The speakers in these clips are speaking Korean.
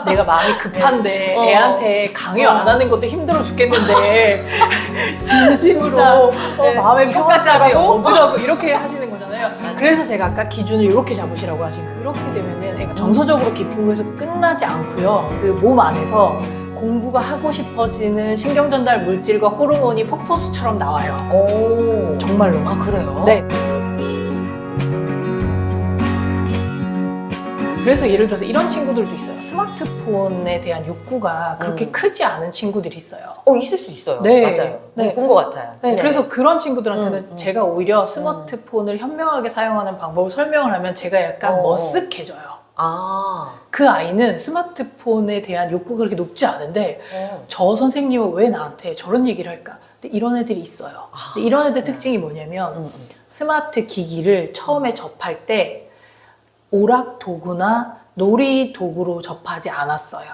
내가 마음이 급한데 네. 애한테 강요 안 하는 것도 힘들어 죽겠는데 진심으로 네. 마음의 끝까지 평화까지 하라고? 얻으라고 이렇게 하시는 거잖아요. 그래서 제가 아까 기준을 이렇게 잡으시라고 하신 거예요. 그렇게 되면은 애가 정서적으로 기쁜 거에서 끝나지 않고요. 그 몸 안에서 공부가 하고 싶어지는 신경전달 물질과 호르몬이 폭포수처럼 나와요. 오. 정말로. 아, 그래요? 네. 그래서 예를 들어서 이런 친구들도 있어요. 스마트폰에 대한 욕구가 그렇게 크지 않은 친구들이 있어요. 있을 수 있어요. 네. 맞아요. 네. 본 것 같아요. 네, 그래서 그런 친구들한테는 제가 오히려 스마트폰을 현명하게 사용하는 방법을 설명을 하면 제가 약간 머쓱해져요. 아. 그 아이는 스마트폰에 대한 욕구가 그렇게 높지 않은데 저 선생님은 왜 나한테 저런 얘기를 할까? 근데 이런 애들이 있어요. 근데 이런 애들 특징이 뭐냐면 스마트 기기를 처음에 접할 때 오락 도구나 놀이 도구로 접하지 않았어요.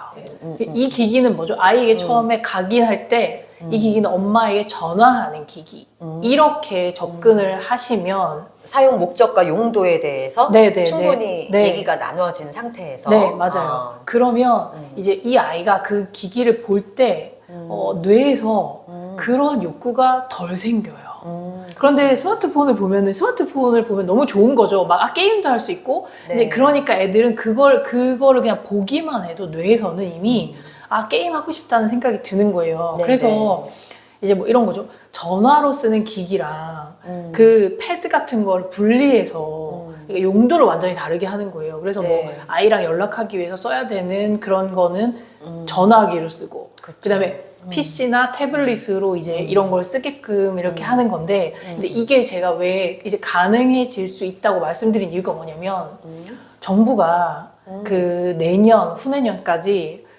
이 기기는 뭐죠? 아이에게 처음에 각인할 때 이 기기는 엄마에게 전화하는 기기. 이렇게 접근을 하시면 사용 목적과 용도에 대해서 네네네. 충분히 네. 얘기가 나눠진 상태에서 네, 맞아요. 그러면 이제 이 아이가 그 기기를 볼 때 뇌에서 그런 욕구가 덜 생겨요. 그런데 스마트폰을 보면 너무 좋은 거죠. 막 게임도 할 수 있고. 네. 이제 그러니까 애들은 그거를 그냥 보기만 해도 뇌에서는 이미 게임 하고 싶다는 생각이 드는 거예요. 네, 그래서 이제 뭐 이런 거죠. 전화로 쓰는 기기랑 그 패드 같은 걸 분리해서 그러니까 용도를 완전히 다르게 하는 거예요. 그래서 네. 뭐 아이랑 연락하기 위해서 써야 되는 그런 거는 전화기로 쓰고 그다음에 PC나 태블릿으로 이제 이런 걸 쓰게끔 이렇게 하는 건데 근데 이게 제가 왜 이제 가능해질 수 있다고 말씀드린 이유가 뭐냐면 정부가 그 내년 후내년까지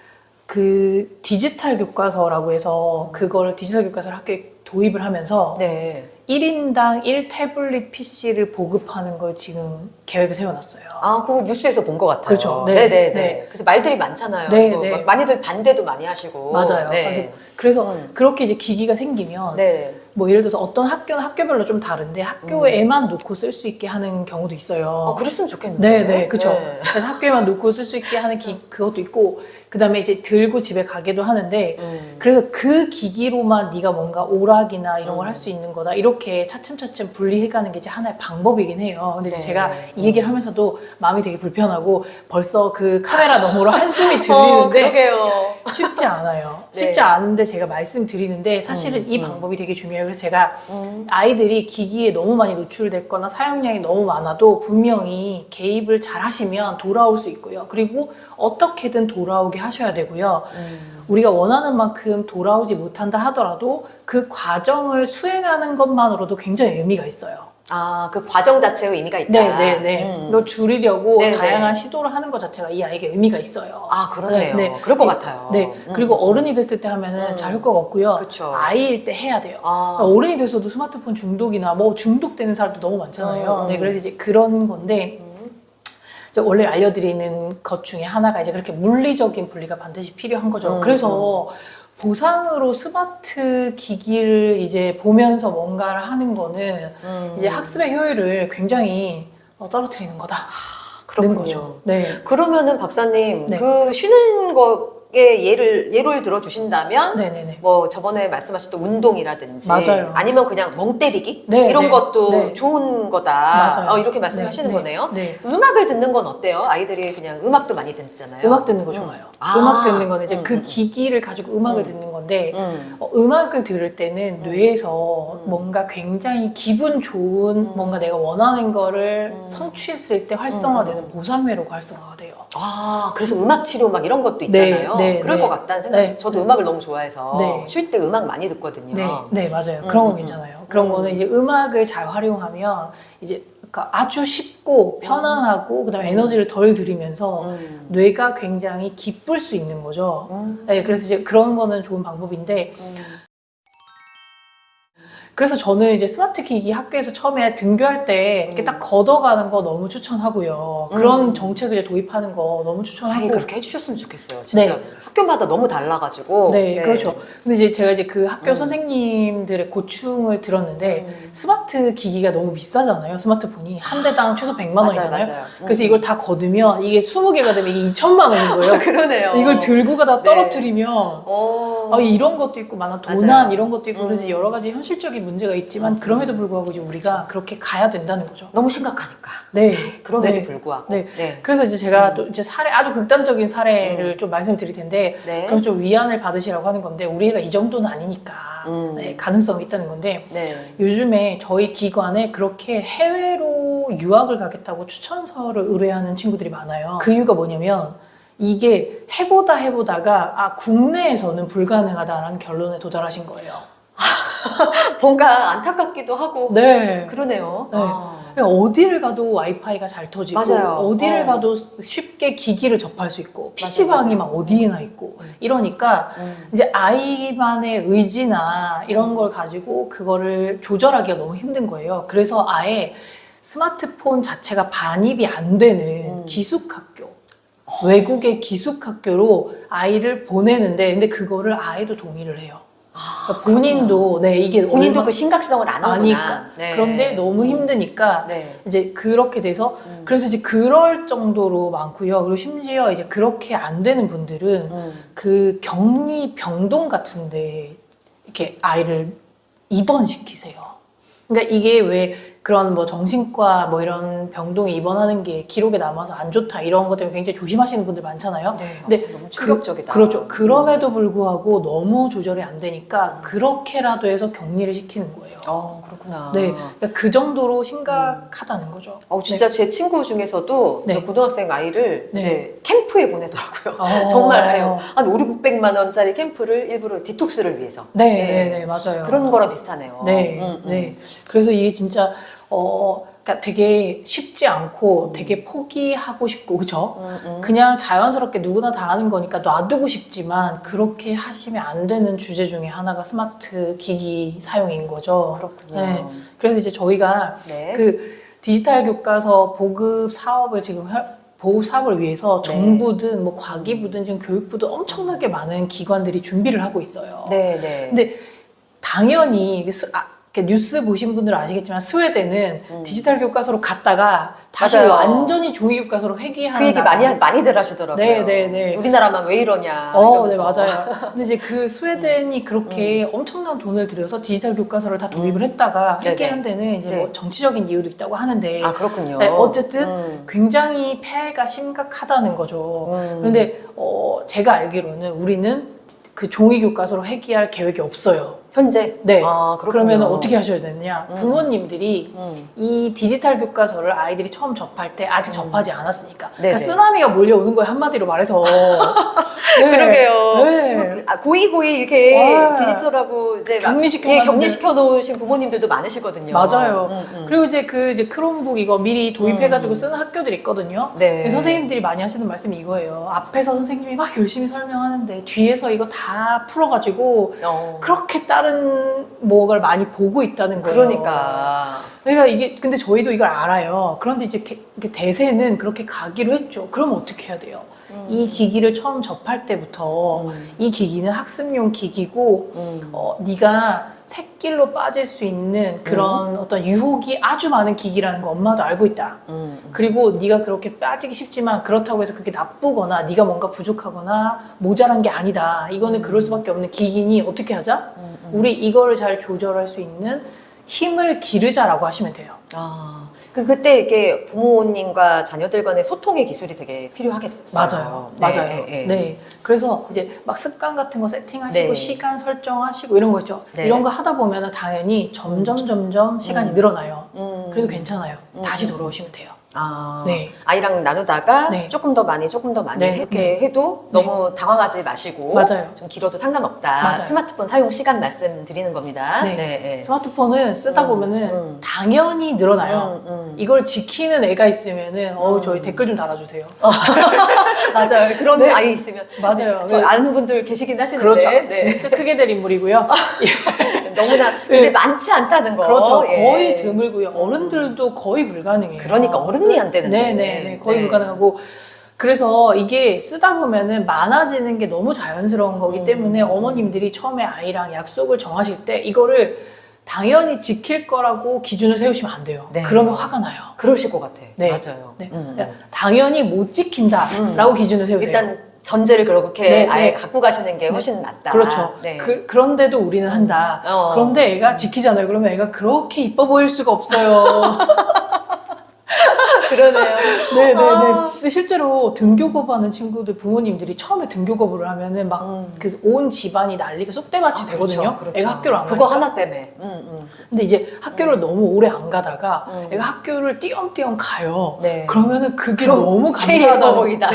그 디지털 교과서라고 해서 그걸 디지털 교과서를 학교에 도입을 하면서 네. 1인당 1태블릿 PC를 보급하는 걸 지금 계획을 세워놨어요. 그거 뉴스에서 본 것 같아요. 그렇죠. 네. 네네네. 네. 그래서 말들이 많잖아요. 네, 막 네. 많이들 반대도 많이 하시고. 맞아요. 네. 그래서 그렇게 이제 기기가 생기면 네. 뭐 예를 들어서 어떤 학교는 학교별로 좀 다른데 학교에만 놓고 쓸 수 있게 하는 경우도 있어요. 그랬으면 좋겠는데. 네, 그렇죠. 그래서 학교에만 놓고 쓸 수 있게 하는 그것도 있고, 그 다음에 이제 들고 집에 가기도 하는데, 그래서 그 기기로만 네가 뭔가 오락이나 이런 걸 할 수 있는 거다 이렇게 차츰차츰 분리해가는 게 이제 하나의 방법이긴 해요. 근데 이제 제가 이 얘기를 하면서도 마음이 되게 불편하고 벌써 그 카메라 너머로 한숨이 들리는데 그러게요. 쉽지 않아요. 네. 쉽지 않은데 제가 말씀드리는데 사실은 이 방법이 되게 중요해요. 그래서 제가 아이들이 기기에 너무 많이 노출됐거나 사용량이 너무 많아도 분명히 개입을 잘 하시면 돌아올 수 있고요. 그리고 어떻게든 돌아오게 하셔야 되고요. 우리가 원하는 만큼 돌아오지 못한다 하더라도 그 과정을 수행하는 것만으로도 굉장히 의미가 있어요. 그 과정 자체의 의미가 있다. 네네네. 이걸 줄이려고 네네. 다양한 시도를 하는 것 자체가 이 아이에게 의미가 있어요. 그러네요. 네. 그럴 것 같아요. 네. 그리고 어른이 됐을 때 하면은 잘 효과가 없고요. 그쵸. 아이일 때 해야 돼요. 어른이 돼서도 스마트폰 중독이나 뭐 중독되는 사람도 너무 많잖아요. 네. 그래서 이제 그런 건데 이제 원래 알려드리는 것 중에 하나가 이제 그렇게 물리적인 분리가 반드시 필요한 거죠. 그래서 보상으로 스마트 기기를 이제 보면서 뭔가를 하는 거는 이제 학습의 효율을 굉장히 떨어뜨리는 거다. 그렇군요. 거죠. 네. 그러면은 박사님, 네. 그 쉬는 거에 예를 들어 주신다면, 네네네. 뭐 저번에 말씀하셨던 운동이라든지, 맞아요. 아니면 그냥 멍 때리기 네, 이런 네. 것도 네. 좋은 거다. 맞아요. 이렇게 말씀하시는 네, 거네요. 네. 음악을 듣는 건 어때요? 아이들이 그냥 음악도 많이 듣잖아요. 음악 듣는 거 좋아요. 음악 듣는 거는 이제 그 기기를 가지고 음악을 듣는 건데 음악을 들을 때는 뇌에서 뭔가 굉장히 기분 좋은 뭔가 내가 원하는 거를 성취했을 때 활성화되는 보상회로가 활성화가 돼요. 그래서 음악 치료 막 이런 것도 있잖아요. 네, 그럴 네. 것 같다는 생각이. 네. 저도 음악을 너무 좋아해서 네. 쉴 때 음악 많이 듣거든요. 네, 맞아요. 그런 거 괜찮아요. 그런 거는 이제 음악을 잘 활용하면 이제 그러니까 아주 쉽고 편안하고 그다음에 에너지를 덜 들이면서 뇌가 굉장히 기쁠 수 있는 거죠. 네, 그래서 이제 그런 거는 좋은 방법인데 그래서 저는 이제 스마트 기기 학교에서 처음에 등교할 때 이렇게 딱 걷어가는 거 너무 추천하고요. 그런 정책을 이제 도입하는 거 너무 추천하고 그렇게 해주셨으면 좋겠어요. 진짜. 네. 학교마다 너무 달라가지고. 네, 그렇죠. 근데 이제 제가 이제 그 학교 선생님들의 고충을 들었는데 스마트 기기가 너무 비싸잖아요. 스마트폰이 한 대당 최소 100만 원이잖아요. 맞아요. 그래서 이걸 다 거두면 이게 20개가 되면 이게 2천만 원인 거예요. 그러네요. 이걸 들고 가다 네. 떨어뜨리면 이런 것도 있고 도난 맞아요. 이런 것도 있고 그래서 여러 가지 현실적인 문제가 있지만 그럼에도 불구하고 이제 우리가 그렇게 가야 된다는 거죠. 너무 심각하니까. 네. 그럼에도 네. 불구하고. 네. 그래서 이제 제가 또 이제 아주 극단적인 사례를 좀 말씀드릴 텐데, 네. 그럼 좀 위안을 받으시라고 하는 건데, 우리 애가 이 정도는 아니니까, 네, 가능성이 있다는 건데, 네. 요즘에 저희 기관에 그렇게 해외로 유학을 가겠다고 추천서를 의뢰하는 친구들이 많아요. 그 이유가 뭐냐면, 이게 해보다가, 국내에서는 불가능하다라는 결론에 도달하신 거예요. 뭔가 안타깝기도 하고. 네. 그러네요. 네. 그러니까 어디를 가도 와이파이가 잘 터지고 맞아요. 어디를 가도 쉽게 기기를 접할 수 있고 PC방이 막 어디에나 있고 이러니까 이제 아이만의 의지나 이런 걸 가지고 그거를 조절하기가 너무 힘든 거예요. 그래서 아예 스마트폰 자체가 반입이 안 되는 기숙학교 외국의 기숙학교로 아이를 보내는데 근데 그거를 아이도 동의를 해요. 그러니까 본인도 이게 본인도 그 심각성을 아는구나. 아니까. 네. 그런데 너무 힘드니까 네. 이제 그렇게 돼서 그래서 이제 그럴 정도로 많고요. 그리고 심지어 이제 그렇게 안 되는 분들은 그 격리 병동 같은데 이렇게 아이를 입원시키세요. 그러니까 이게 왜 그런 뭐 정신과 뭐 이런 병동에 입원하는 게 기록에 남아서 안 좋다 이런 것 때문에 굉장히 조심하시는 분들 많잖아요. 네, 근데 너무 충격적이다. 그렇죠. 그럼에도 불구하고 너무 조절이 안 되니까 그렇게라도 해서 격리를 시키는 거예요. 그렇구나. 네, 그러니까 그 정도로 심각하다는 거죠. 진짜 제 친구 중에서도 네. 고등학생 아이를 네. 이제 캠프에 보내더라고요. 어. 정말 해요. 한 5, 600만 원짜리 캠프를 일부러 디톡스를 위해서. 네, 맞아요. 그런 거랑 비슷하네요. 네, 네. 그래서 이게 진짜 그러니까 되게 쉽지 않고 되게 포기하고 싶고 그죠? 그냥 자연스럽게 누구나 다 하는 거니까 놔두고 싶지만 그렇게 하시면 안 되는 주제 중에 하나가 스마트 기기 사용인 거죠. 그렇군요. 네. 그래서 이제 저희가 네. 그 디지털 교과서 보급 사업을 지금 보급 사업을 위해서 정부든 뭐 과기부든 지금 교육부든 엄청나게 많은 기관들이 준비를 하고 있어요. 네, 네. 근데 당연히 이렇게 뉴스 보신 분들은 아시겠지만 스웨덴은 디지털 교과서로 갔다가 다시 맞아요. 완전히 종이 교과서로 회귀하는 그 얘기 많이들 하시더라고요. 네. 우리나라만 왜 이러냐. 네, 이러면서. 맞아요. 근데 이제 그 스웨덴이 그렇게 엄청난 돈을 들여서 디지털 교과서를 다 도입을 했다가 회귀한 데는 이제 뭐 정치적인 이유도 있다고 하는데 그렇군요. 네, 어쨌든 굉장히 폐해가 심각하다는 거죠. 그런데 제가 알기로는 우리는 그 종이 교과서로 회귀할 계획이 없어요. 현재? 네. 그렇군요. 그러면 어떻게 하셔야 되느냐? 부모님들이 이 디지털 교과서를 아이들이 처음 접할 때 아직 접하지 않았으니까. 그러니까 쓰나미가 몰려오는 거예요. 한마디로 말해서. 네. 그러게요. 네. 고이 이렇게 와. 디지털하고 이제 격리시켜 놓으신 부모님들도 많으시거든요. 맞아요. 그리고 이제 이제 크롬북 이거 미리 도입해가지고 쓰는 학교들이 있거든요. 네. 선생님들이 많이 하시는 말씀이 이거예요. 앞에서 선생님이 막 열심히 설명하는데 뒤에서 이거 다 풀어가지고 그렇게 다른 뭐를 많이 보고 있다는 거예요. 그러니까 이게 근데 저희도 이걸 알아요. 그런데 이제 대세는 그렇게 가기로 했죠. 그럼 어떻게 해야 돼요? 이 기기를 처음 접할 때부터 이 기기는 학습용 기기고 네가 샛길로 빠질 수 있는 그런 어떤 유혹이 아주 많은 기기라는 거 엄마도 알고 있다. 그리고 네가 그렇게 빠지기 쉽지만 그렇다고 해서 그게 나쁘거나 네가 뭔가 부족하거나 모자란 게 아니다. 이거는 그럴 수밖에 없는 기기니 어떻게 하자? 우리 이거를 잘 조절할 수 있는 힘을 기르자라고 하시면 돼요. 그때 이렇게 부모님과 자녀들 간의 소통의 기술이 되게 필요하겠어요. 맞아요. 네. 그래서 이제 막 습관 같은 거 세팅하시고 시간 설정하시고 이런 거 있죠. 이런 거 하다 보면 당연히 점점 시간이 늘어나요. 그래서 괜찮아요. 다시 돌아오시면 돼요. 네. 아이랑 나누다가 네. 조금 더 많이 네. 이렇게 해도 너무 당황하지 마시고 맞아요. 좀 길어도 상관없다. 맞아요. 스마트폰 사용 시간 말씀드리는 겁니다. 네. 스마트폰은 쓰다 보면은 당연히 늘어나요. 이걸 지키는 애가 있으면은 저희 댓글 좀 달아주세요. 맞아요. 그런 아이 있으면 맞아요. 저 아는 분들 계시긴 하시는데 그렇죠. 진짜 크게 될 인물이고요. 너무나 근데 많지 않다는 거. 그렇죠. 거의 드물고요. 어른들도 거의 불가능해요. 그러니까 어른이 안 되는데. 네네. 거의 불가능하고 그래서 이게 쓰다 보면은 많아지는 게 너무 자연스러운 거기 때문에 어머님들이 처음에 아이랑 약속을 정하실 때 이거를 당연히 지킬 거라고 기준을 세우시면 안 돼요. 네. 그러면 화가 나요. 그러실 것 같아. 네. 맞아요. 네. 당연히 못 지킨다라고 기준을 세우세요. 일단 전제를 그렇게 네, 아예 네. 갖고 가시는 게 훨씬 낫다. 그렇죠. 네. 그런데도 우리는 한다. 그런데 애가 지키잖아요. 그러면 애가 그렇게 이뻐 보일 수가 없어요. 그러네요. 네네네. 근데 실제로 등교거부 하는 친구들 부모님들이 처음에 등교거부를 하면은 막 그 온 집안이 난리가 쑥대밭이 되거든요. 그렇죠. 애가 학교를 안 그거 가니까. 하나 때문에. 근데 이제 학교를 너무 오래 안 가다가 애가 학교를 띄엄띄엄 가요. 네. 그러면 그게 그럼 너무 K 예뻐 감사하다. 보이다.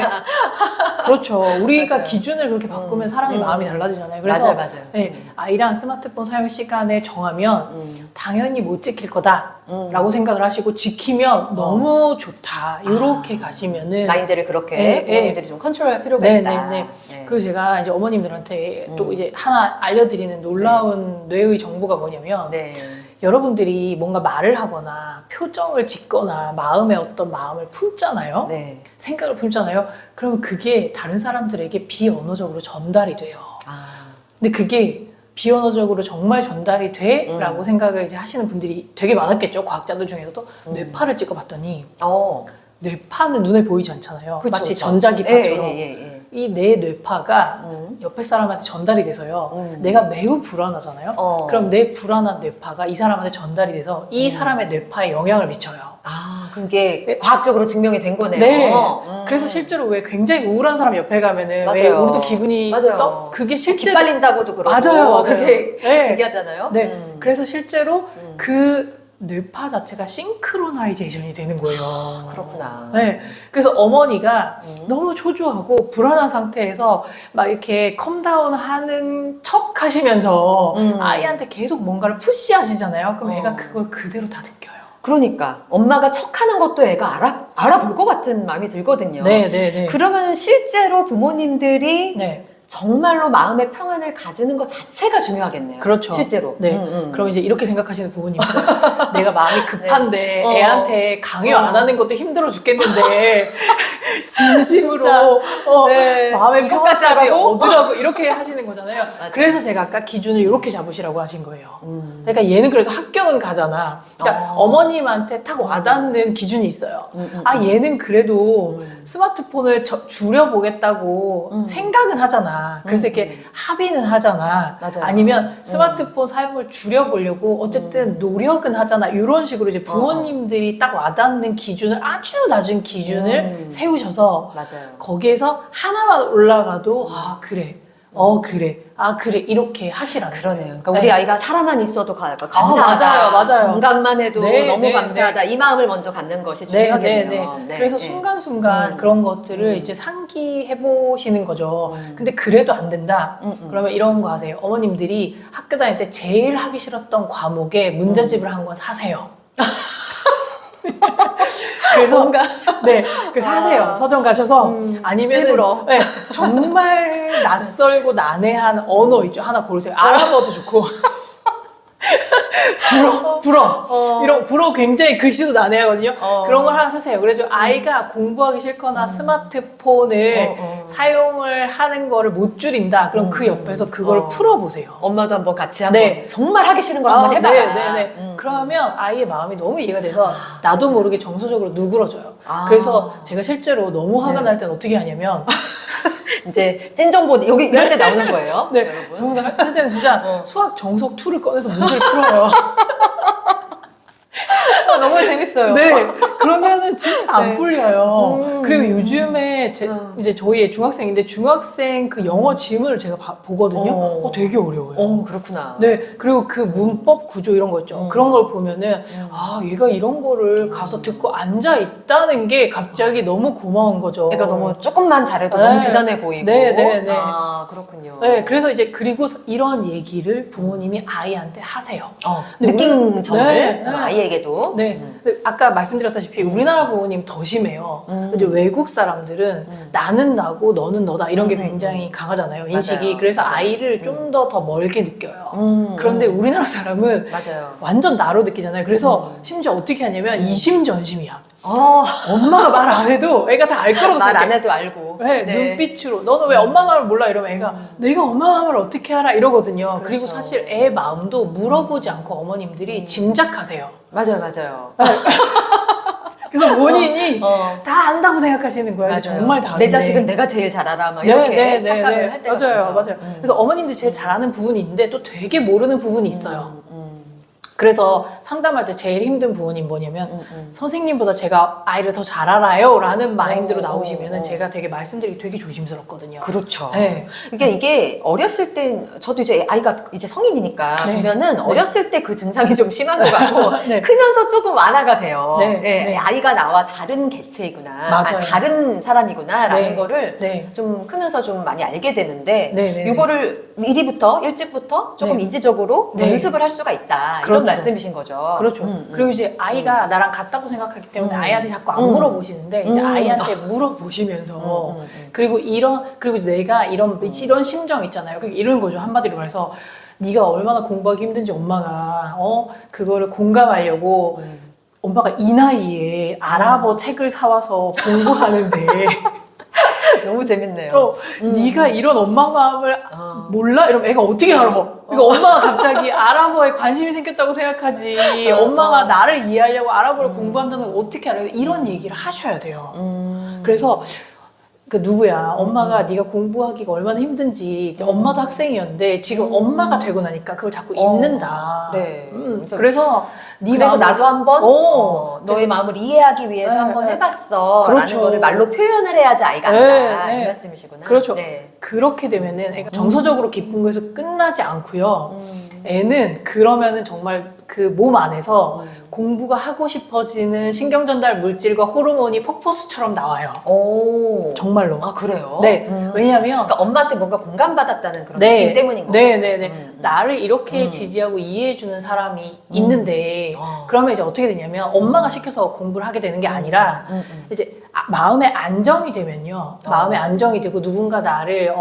그렇죠. 우리가 맞아요. 기준을 그렇게 바꾸면 사람이 마음이 달라지잖아요. 그래서 맞아요. 네, 아이랑 스마트폰 사용 시간을 정하면 당연히 못 지킬 거다라고 생각을 하시고 지키면 너무 좋다. 이렇게 가시면은 마인드를 그렇게 네, 부모님들이 좀 컨트롤할 필요가 네, 있다. 네, 네. 그리고 제가 이제 어머님들한테 또 이제 하나 알려드리는 놀라운 뇌의 정보가 뭐냐면 네. 여러분들이 뭔가 말을 하거나 표정을 짓거나 마음에 어떤 마음을 품잖아요. 네. 생각을 품잖아요. 그러면 그게 다른 사람들에게 비언어적으로 전달이 돼요. 아. 근데 그게 비언어적으로 정말 전달이 돼? 라고 생각을 이제 하시는 분들이 되게 많았겠죠. 과학자들 중에서도. 뇌파를 찍어봤더니 뇌파는 눈에 보이지 않잖아요. 그쵸, 마치 그쵸. 전자기파처럼. 예. 이 내 뇌파가 옆에 사람한테 전달이 돼서요. 내가 매우 불안하잖아요. 그럼 내 불안한 뇌파가 이 사람한테 전달이 돼서 이 사람의 뇌파에 영향을 미쳐요. 아, 그게 과학적으로 증명이 된 거네요. 네. 그래서 실제로 왜 굉장히 우울한 사람 옆에 가면은 왜 맞아요. 우리도 기분이 맞아요. 그게 실제로 기빨린다고도 그러고 맞아요. 그게 네. 얘기하잖아요. 네. 그래서 실제로 그 뇌파 자체가 싱크로나이제이션이 되는 거예요. 그렇구나. 네. 그래서 어머니가 너무 초조하고 불안한 상태에서 막 이렇게 컴다운 하는 척 하시면서 아이한테 계속 뭔가를 푸시하시잖아요. 그럼 애가 그걸 그대로 다 느껴요. 그러니까 엄마가 척하는 것도 애가 알아볼 것 같은 마음이 들거든요. 네. 그러면 실제로 부모님들이 네. 정말로 마음의 평안을 가지는 것 자체가 중요하겠네요. 그렇죠. 실제로. 네. 그럼 이제 이렇게 생각하시는 부모님 있어요. 내가 마음이 급한데 애한테 강요 안 하는 것도 힘들어 죽겠는데 진심으로 네. 마음의 이것까지 평안까지 하라고? 얻으라고 이렇게 하시는 거잖아요. 그래서 제가 아까 기준을 이렇게 잡으시라고 하신 거예요. 그러니까 얘는 그래도 학교는 가잖아. 그러니까 어머님한테 딱 와닿는 기준이 있어요. 아 얘는 그래도 스마트폰을 줄여보겠다고 생각은 하잖아. 그래서 이렇게 합의는 하잖아. 맞아요. 아니면 스마트폰 사용을 줄여보려고 어쨌든 노력은 하잖아. 이런 식으로 이제 부모님들이 딱 와닿는 기준을 아주 낮은 기준을 세우셔서 맞아요. 거기에서 하나만 올라가도 아 그래. 그래. 아 그래. 이렇게 하시라는 그러네요. 거예요. 그러니까 우리 아이가 살아만 있어도 감사하다. 맞아요. 건강만 해도 네, 너무 네, 감사하다. 이 마음을 먼저 갖는 것이 중요하겠네요. 네. 그래서 네. 순간순간 그런 것들을 이제 상기해 보시는 거죠. 근데 그래도 안 된다. 그러면 이런 거 하세요. 어머님들이 학교 다닐 때 제일 하기 싫었던 과목에 문제집을 한 권 사세요. 그래서 그 사세요. 서점 가셔서 아니면 일부러. 네, 정말 낯설고 난해한 언어 있죠. 하나 고르세요. 아랍어도 좋고. 불어 굉장히 글씨도 난해하거든요. 그런 걸 하나 사세요. 그래서 아이가 공부하기 싫거나 스마트폰을 사용을 하는 거를 못 줄인다. 그럼 그 옆에서 그걸 풀어보세요. 엄마도 한번 같이 한번 네. 정말 하기 싫은 걸 한번 해봐라. 네네네. 그러면 아이의 마음이 너무 이해가 돼서 나도 모르게 정서적으로 누그러져요. 그래서 제가 실제로 너무 화가 날 땐 어떻게 하냐면 이제 찐 정보 여기 이런 데 나오는 거예요. 네, 여러분. 정말 할 때는 진짜 수학 정석 2를 꺼내서 문제를 풀어요. 너무 재밌어요. 네, 그러면은 진짜 안 풀려요. 그리고 요즘에 이제 저희 중학생인데 중학생 그 영어 지문을 제가 보거든요. 되게 어려워요. 그렇구나. 네, 그리고 그 문법 구조 이런 거 있죠. 그런 걸 보면은 아 얘가 이런 거를 가서 듣고 앉아 있다는 게 갑자기 너무 고마운 거죠. 그러니까 너무 조금만 잘해도 네. 너무 대단해 보이고. 네. 아, 그렇군요. 네, 그래서 이제 그리고 이런 얘기를 부모님이 아이한테 하세요. 근데 느낀 점을 네. 아이에게도. 네. 근데 아까 말씀드렸다시피 우리나라 부모님 더 심해요. 근데 외국 사람들은 나는 나고 너는 너다 이런 게 굉장히 강하잖아요. 인식이. 맞아요. 그래서 맞아요. 아이를 좀 더 멀게 느껴요. 그런데 우리나라 사람은 맞아요. 완전 나로 느끼잖아요. 그래서 심지어 어떻게 하냐면 이심전심이야. 엄마가 말 안 해도 애가 다 알 거라고 말 안 생각해. 해도 알고. 네, 눈빛으로 너는 왜 엄마 마음을 몰라 이러면 애가 내가 엄마 마음을 어떻게 알아 이러거든요. 그리고 그렇죠. 사실 애 마음도 물어보지 않고 어머님들이 짐작하세요. 맞아요, 맞아요. 그래서 본인이 어. 다 안다고 생각하시는 거예요. 근데 맞아요. 정말 다른데. 내 자식은 내가 제일 잘 알아. 막 네, 이렇게 네, 착각을 네, 할 때가 맞아요, 많죠. 맞아요. 그래서 어머님들이 제일 잘하는 부분이 있는데 또 되게 모르는 부분이 있어요. 그래서 상담할 때 제일 힘든 부분이 뭐냐면 선생님보다 제가 아이를 더 잘 알아요 라는 마인드로 나오시면은 제가 되게 말씀드리기 되게 조심스럽거든요. 그렇죠. 네. 이게 어렸을 땐 저도 이제 아이가 이제 성인이니까 네. 보면은 어렸을 때 그 증상이 좀 심한 것 같고 네. 크면서 조금 완화가 돼요. 네. 예, 네. 아이가 나와 다른 개체이구나, 맞아요. 다른 사람이구나라는 네. 거를 네. 좀 크면서 좀 많이 알게 되는데 네, 네, 이거를 미리부터 일찍부터 조금 네. 인지적으로 네. 연습을 할 수가 있다. 그렇죠. 이런 말씀이신 거죠. 그렇죠. 그리고 이제 아이가 나랑 같다고 생각하기 때문에 아이한테 자꾸 안 물어보시는데 이제 아이한테 물어보시면서 그리고 그리고 내가 이런 심정 있잖아요. 이런 거죠. 한마디로 말해서 네가 얼마나 공부하기 힘든지 엄마가 그거를 공감하려고 엄마가 이 나이에 아랍어 책을 사와서 공부하는데 너무 재밌네요. 네가 이런 엄마 마음을 몰라? 이러면 애가 어떻게 알아? 그러니까 엄마가 갑자기 아랍어에 관심이 생겼다고 생각하지. 엄마가 나를 이해하려고 아랍어를 공부한다는 걸 어떻게 알아? 이런 얘기를 하셔야 돼요. 그래서 그 누구야? 엄마가 네가 공부하기가 얼마나 힘든지 이제 엄마도 학생이었는데 지금 엄마가 되고 나니까 그걸 자꾸 잊는다. 네. 그래서 네 그래서 마음을- 나도 한번 어, 너의 마음을 이해하기 위해서 네, 한번 네. 해봤어. 그렇죠. 라는 거를 말로 표현을 해야지 아이가 네, 안다. 네. 이 말씀이시구나. 그렇죠. 네. 그렇게 되면은 애가 정서적으로 기쁜 거에서 끝나지 않고요. 애는 그러면은 정말 그 몸 안에서 공부가 하고 싶어지는 신경전달 물질과 호르몬이 폭포수처럼 나와요. 오. 정말로. 아, 그래요? 네. 왜냐하면 그러니까 엄마한테 뭔가 공감받았다는 그런 느낌 때문인 거예요. 네네네. 나를 이렇게 지지하고 이해해주는 사람이 있는데, 그러면 이제 어떻게 되냐면, 엄마가 시켜서 공부를 하게 되는 게 아니라, 이제 마음의 안정이 되면요. 마음의 안정이 되고, 누군가 나를,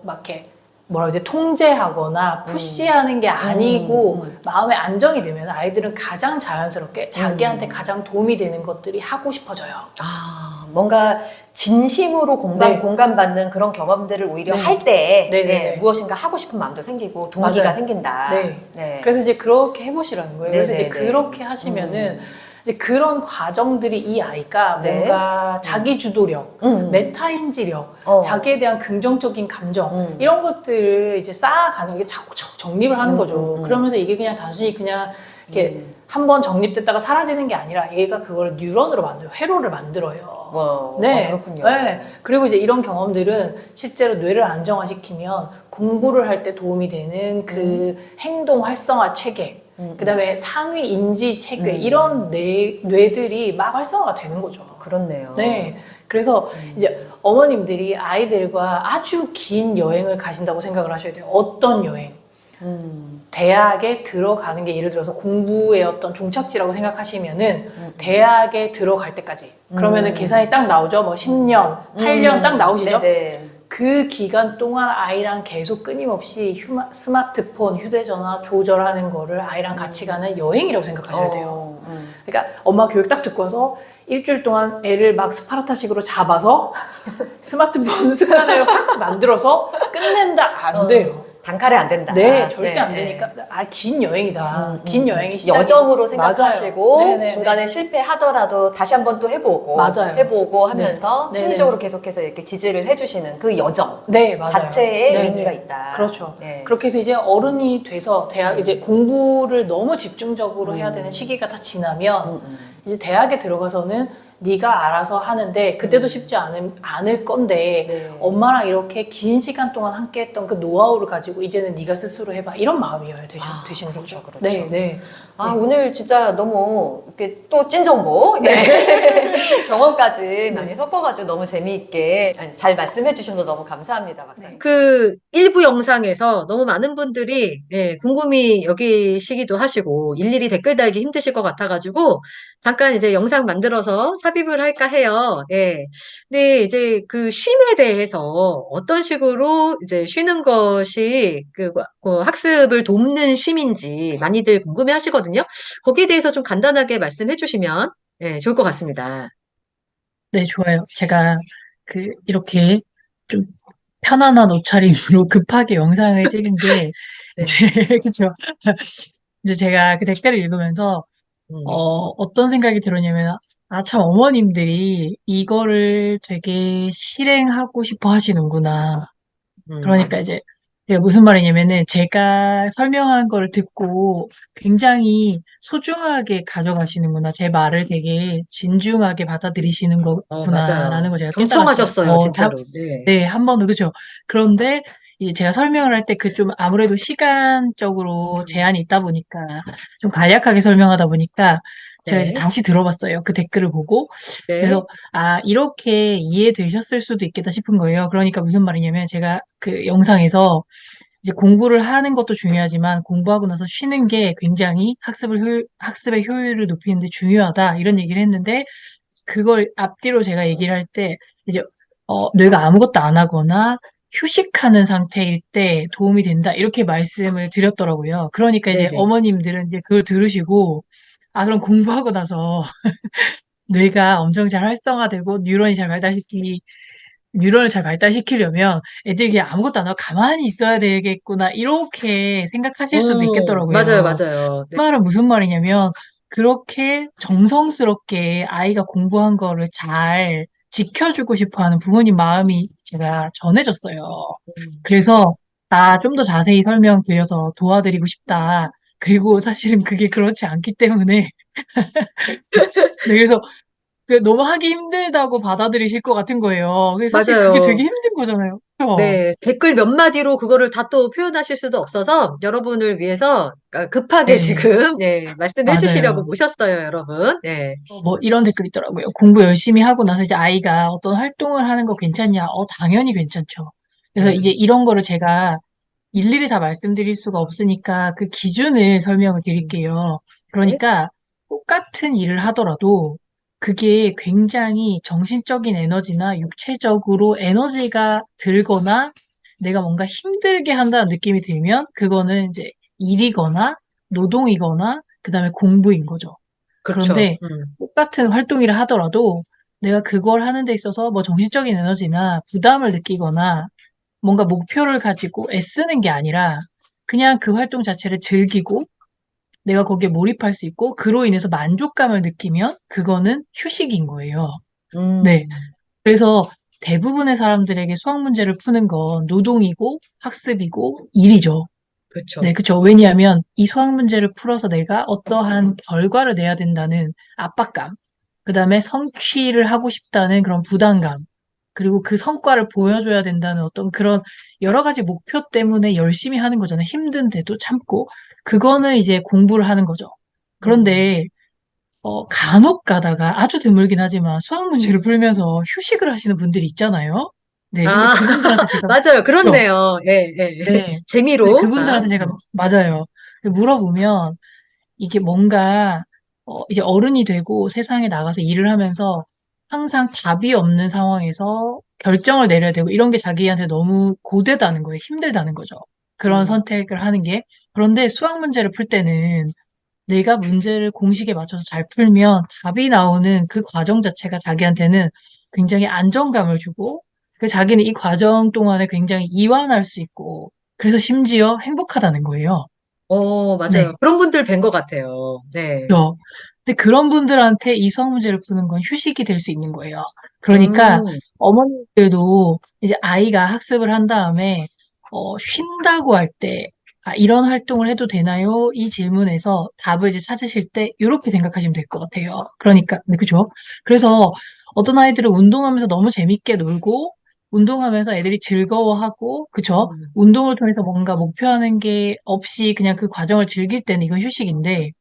막 이렇게, 뭐라 그러지, 통제하거나 푸시하는 게 아니고, 마음의 안정이 되면 아이들은 가장 자연스럽게 자기한테 가장 도움이 되는 것들이 하고 싶어져요. 아, 뭔가 진심으로 네. 공감받는 그런 경험들을 오히려 네. 할 때 네, 네, 네. 무엇인가 하고 싶은 마음도 생기고 동기가 맞아요. 생긴다. 네. 네. 그래서 이제 그렇게 해보시라는 거예요. 그래서 네, 이제 네, 네. 그렇게 하시면은 이제 그런 과정들이 이 아이가 네. 뭔가 자기 주도력, 메타인지력, 자기에 대한 긍정적인 감정 이런 것들을 이제 쌓아가는 게 자꾸 정립을 하는 거죠. 그러면서 이게 그냥 단순히 그냥 이렇게 한번 정립됐다가 사라지는 게 아니라 얘가 그걸 뉴런으로 회로를 만들어요. 네, 그렇군요. 네. 그리고 이제 이런 경험들은 실제로 뇌를 안정화시키면 공부를 할 때 도움이 되는 그 행동 활성화 체계, 그다음에 상위 인지 체계 이런 뇌들이 막 활성화가 되는 거죠. 그렇네요. 네. 그래서 이제 어머님들이 아이들과 아주 긴 여행을 가신다고 생각을 하셔야 돼요. 어떤 여행? 대학에 들어가는 게 예를 들어서 공부의 어떤 종착지라고 생각하시면은 대학에 들어갈 때까지 그러면은 계산이 딱 나오죠. 뭐 10년, 8년 딱 나오시죠. 네네. 그 기간 동안 아이랑 계속 끊임없이 스마트폰, 휴대전화 조절하는 거를 아이랑 같이 가는 여행이라고 생각하셔야 돼요. 그러니까 엄마 교육 딱 듣고 와서 일주일 동안 애를 막 스파르타식으로 잡아서 스마트폰 습관을 확 만들어서 끝낸다? 안 돼요. 단칼에 안 된다. 네, 절대 네, 안 네. 되니까 긴 여행이다. 긴 여행이 시작이 여정으로 생각하시고 맞아요. 네네네. 중간에 실패하더라도 다시 한번 또 해보고 맞아요. 해보고 하면서 네. 심리적으로 네네. 계속해서 이렇게 지지를 해주시는 그 여정 네, 맞아요. 자체에 네네. 의미가 있다. 그렇죠. 네. 그렇게 해서 이제 어른이 돼서 대학 이제 공부를 너무 집중적으로 해야 되는 시기가 다 지나면 이제 대학에 들어가서는 네가 알아서 하는데 그때도 쉽지 않을 건데 네. 엄마랑 이렇게 긴 시간 동안 함께 했던 그 노하우를 가지고 이제는 네가 스스로 해봐 이런 마음이어야 되시는 거죠. 그렇죠. 네, 네. 아, 오늘 진짜 너무 이렇게 또 찐 정보, 경험까지 많이 섞어가지고 너무 재미있게 잘 말씀해 주셔서 너무 감사합니다, 박사님. 그 일부 영상에서 너무 많은 분들이 궁금히 여기시기도 하시고 일일이 댓글 달기 힘드실 것 같아가지고 잠깐 이제 영상 만들어서 삽입을 할까 해요. 예. 근데 이제 그 쉼에 대해서 어떤 식으로 이제 쉬는 것이 그 학습을 돕는 쉼인지 많이들 궁금해 하시거든요. 거기에 대해서 좀 간단하게 말씀해 주시면 좋을 것 같습니다. 네, 좋아요. 제가 이렇게 좀 편안한 옷차림으로 급하게 영상을 찍은 게, 네. 이제, 그죠. 이제 제가 그 댓글을 읽으면서, 음, 어떤 생각이 들었냐면, 아, 참, 어머님들이 이거를 되게 실행하고 싶어 하시는구나. 음. 그러니까 이제 이게 무슨 말이냐면은 제가 설명한 거를 듣고 굉장히 소중하게 가져가시는구나. 제 말을 되게 진중하게 받아들이시는 거구나라는 맞아요. 걸 제가 깨달았어요. 경청하셨어요, 진짜로. 네. 네, 한 번은 그죠. 그런데 이제 제가 설명을 할 때 그 좀 아무래도 시간적으로 음, 제한이 있다 보니까 좀 간략하게 설명하다 보니까 제가 이제 네. 다시 들어봤어요. 그 댓글을 보고. 네. 그래서 아, 이렇게 이해되셨을 수도 있겠다 싶은 거예요. 그러니까 무슨 말이냐면 제가 그 영상에서 이제 공부를 하는 것도 중요하지만 공부하고 나서 쉬는 게 굉장히 학습의 효율을 높이는 데 중요하다. 이런 얘기를 했는데 그걸 앞뒤로 제가 얘기를 할 때 이제 뇌가 아무것도 안 하거나 휴식하는 상태일 때 도움이 된다. 이렇게 말씀을 드렸더라고요. 그러니까 이제 네네. 어머님들은 이제 그걸 들으시고 아, 그럼 공부하고 나서 뇌가 엄청 잘 활성화되고 뉴런을 잘 발달시키려면 애들이 그냥 아무것도 안 하고 가만히 있어야 되겠구나. 이렇게 생각하실 수도 맞아요, 있겠더라고요. 맞아요. 그 네. 말은 무슨 말이냐면 그렇게 정성스럽게 아이가 공부한 거를 잘 지켜주고 싶어 하는 부모님 마음이 제가 전해졌어요. 음. 그래서 아, 좀 더 자세히 설명드려서 도와드리고 싶다. 그리고 사실은 그게 그렇지 않기 때문에 네, 그래서 너무 하기 힘들다고 받아들이실 것 같은 거예요. 사실 그게 되게 맞아요. 힘든 거잖아요. 그죠? 네. 댓글 몇 마디로 그거를 다 또 표현하실 수도 없어서 여러분을 위해서 급하게 네, 지금, 네, 말씀해 주시려고 맞아요. 모셨어요, 여러분. 네. 뭐 이런 댓글 있더라고요. 공부 열심히 하고 나서 이제 아이가 어떤 활동을 하는 거 괜찮냐? 당연히 괜찮죠. 그래서 이제 음, 이런 거를 제가 일일이 다 말씀드릴 수가 없으니까 그 기준을 설명을 드릴게요. 네. 그러니까 똑같은 일을 하더라도 그게 굉장히 정신적인 에너지나 육체적으로 에너지가 들거나 내가 뭔가 힘들게 한다는 느낌이 들면 그거는 이제 일이거나 노동이거나 그다음에 공부인 거죠. 그렇죠. 그런데 똑같은 활동이라 하더라도 내가 그걸 하는 데 있어서 뭐 정신적인 에너지나 부담을 느끼거나 뭔가 목표를 가지고 애쓰는 게 아니라 그냥 그 활동 자체를 즐기고 내가 거기에 몰입할 수 있고 그로 인해서 만족감을 느끼면 그거는 휴식인 거예요. 네. 음, 그래서 대부분의 사람들에게 수학 문제를 푸는 건 노동이고 학습이고 일이죠. 네, 그렇죠. 그쵸. 왜냐하면 이 수학 문제를 풀어서 내가 어떠한 결과를 내야 된다는 압박감, 그 다음에 성취를 하고 싶다는 그런 부담감, 그리고 그 성과를 보여줘야 된다는 어떤 그런 여러 가지 목표 때문에 열심히 하는 거잖아요. 힘든데도 참고. 그거는 이제 공부를 하는 거죠. 음. 그런데, 간혹 가다가 아주 드물긴 하지만 수학 문제를 풀면서 휴식을 하시는 분들이 있잖아요. 네, 근데 아, 그분들한테 제가, 맞아요. 그죠? 그렇네요. 예, 예. 네. 네, 재미로. 그분들한테 제가, 맞아요. 물어보면 이게 뭔가 이제 어른이 되고 세상에 나가서 일을 하면서 항상 답이 없는 상황에서 결정을 내려야 되고 이런 게 자기한테 너무 고되다는 거예요. 힘들다는 거죠. 그런 음, 선택을 하는 게. 그런데 수학 문제를 풀 때는 내가 문제를 공식에 맞춰서 잘 풀면 답이 나오는 그 과정 자체가 자기한테는 굉장히 안정감을 주고 그 자기는 이 과정 동안에 굉장히 이완할 수 있고 그래서 심지어 행복하다는 거예요. 맞아요. 네. 그런 분들 뵌 것 같아요. 네. 그렇죠. 근데 그런 분들한테 이 수학 문제를 푸는 건 휴식이 될 수 있는 거예요. 그러니까 음, 어머님들도 이제 아이가 학습을 한 다음에 쉰다고 할 때, 아, 이런 활동을 해도 되나요? 이 질문에서 답을 이제 찾으실 때 이렇게 생각하시면 될 것 같아요. 그러니까, 네, 그죠? 그래서 어떤 아이들은 운동하면서 너무 재밌게 놀고 운동하면서 애들이 즐거워하고, 그죠? 음, 운동을 통해서 뭔가 목표하는 게 없이 그냥 그 과정을 즐길 때는 이건 휴식인데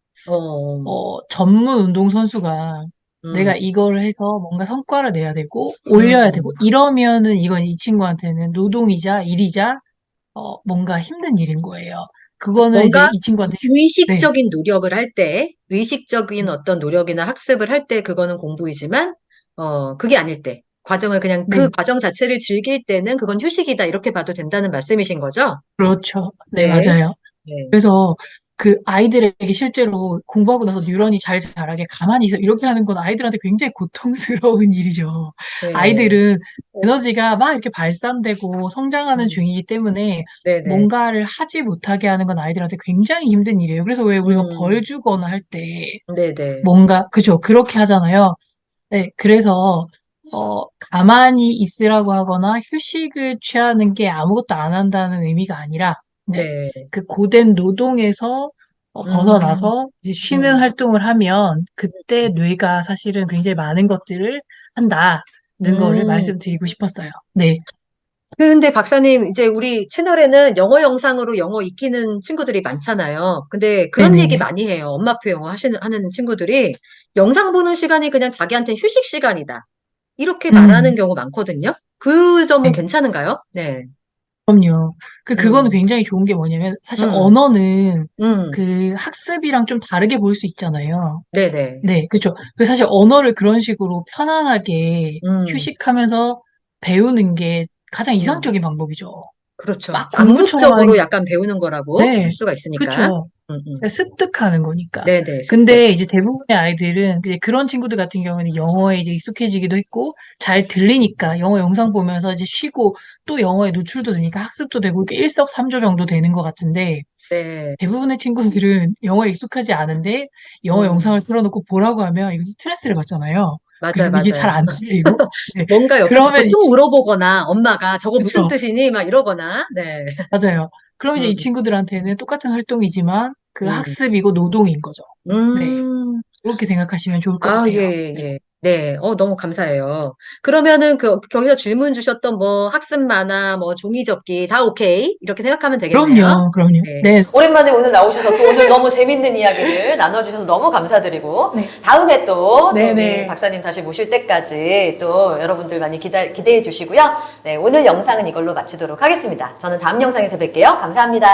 어, 전문 운동선수가 내가 음, 이걸 해서 뭔가 성과를 내야 되고, 올려야 되고, 음. 이러면은 이건 이 친구한테는 노동이자 일이자, 뭔가 힘든 일인 거예요. 그거는 이제 뭔가 이 친구한테 네, 의식적인 노력을 할 때, 의식적인 어떤 노력이나 학습을 할 때 그거는 공부이지만, 그게 아닐 때, 과정을 그냥 그 네, 과정 자체를 즐길 때는 그건 휴식이다. 이렇게 봐도 된다는 말씀이신 거죠? 그렇죠. 네, 네. 맞아요. 네. 그래서 그 아이들에게 실제로 공부하고 나서 뉴런이 잘 자라게 가만히 있어 이렇게 하는 건 아이들한테 굉장히 고통스러운 일이죠. 네. 아이들은 에너지가 막 이렇게 발산되고 성장하는 음. 중이기 때문에 네네. 뭔가를 하지 못하게 하는 건 아이들한테 굉장히 힘든 일이에요. 그래서 왜 우리가 벌 음. 주거나 할 때 네네. 뭔가, 그죠? 그렇게 하잖아요. 네, 그래서, 가만히 있으라고 하거나 휴식을 취하는 게 아무것도 안 한다는 의미가 아니라, 네, 네. 그 고된 노동에서 음. 벗어나서 이제 쉬는 음. 활동을 하면 그때 뇌가 사실은 굉장히 많은 것들을 한다는 거를 음. 말씀드리고 싶었어요. 네. 근데 박사님, 이제 우리 채널에는 영어 영상으로 영어 익히는 친구들이 많잖아요. 근데 그런 얘기 네네네. 많이 해요. 엄마표 영어 하는 친구들이 영상 보는 시간이 그냥 자기한테 휴식 시간이다. 이렇게 말하는 음, 경우 많거든요. 그 점은 네. 괜찮은가요? 네. 그럼요. 그거는 음. 굉장히 좋은 게 뭐냐면, 사실 음. 언어는 음. 그 학습이랑 좀 다르게 볼 수 있잖아요. 네네. 네, 그렇죠. 그래서 사실 언어를 그런 식으로 편안하게 음. 휴식하면서 배우는 게 가장 음. 이상적인 방법이죠. 그렇죠. 막 공부처럼 하는 암묵적으로 게, 약간 배우는 거라고 볼 네, 수가 있으니까. 그렇죠. 음. 습득하는 거니까. 네네. 습득. 근데 이제 대부분의 아이들은 이제 그런 친구들 같은 경우는 영어에 이제 익숙해지기도 했고 잘 들리니까 영어 영상 보면서 이제 쉬고 또 영어에 노출도 되니까 학습도 되고 이렇게 일석삼조 정도 되는 것 같은데 네. 대부분의 친구들은 영어에 익숙하지 않은데 영어 영상을 음. 틀어놓고 보라고 하면 이거 스트레스를 받잖아요. 맞아요, 그리고 이게 잘 맞아요. 안 들리고. 네. 뭔가 옆에서 그러면 또 물어보거나 엄마가 저거 무슨 그렇죠. 뜻이니? 막 이러거나. 네. 맞아요. 그럼 이제 이 음. 친구들한테는 똑같은 활동이지만 그 음. 학습이고 노동인 거죠. 네. 음. 그렇게 생각하시면 좋을 것 아, 예, 같아요. 예, 네. 예. 네. 너무 감사해요. 그러면은 거기서 질문 주셨던 뭐 학습 만화, 뭐 종이 접기 다 오케이. 이렇게 생각하면 되겠네요. 그럼요, 그럼요. 네. 네, 오랜만에 오늘 나오셔서 또 오늘 너무 재밌는 이야기를 나눠주셔서 너무 감사드리고 네. 다음에 또 우리 네네. 박사님 다시 모실 때까지 또 여러분들 많이 기대해 주시고요. 네, 오늘 영상은 이걸로 마치도록 하겠습니다. 저는 다음 영상에서 뵐게요. 감사합니다.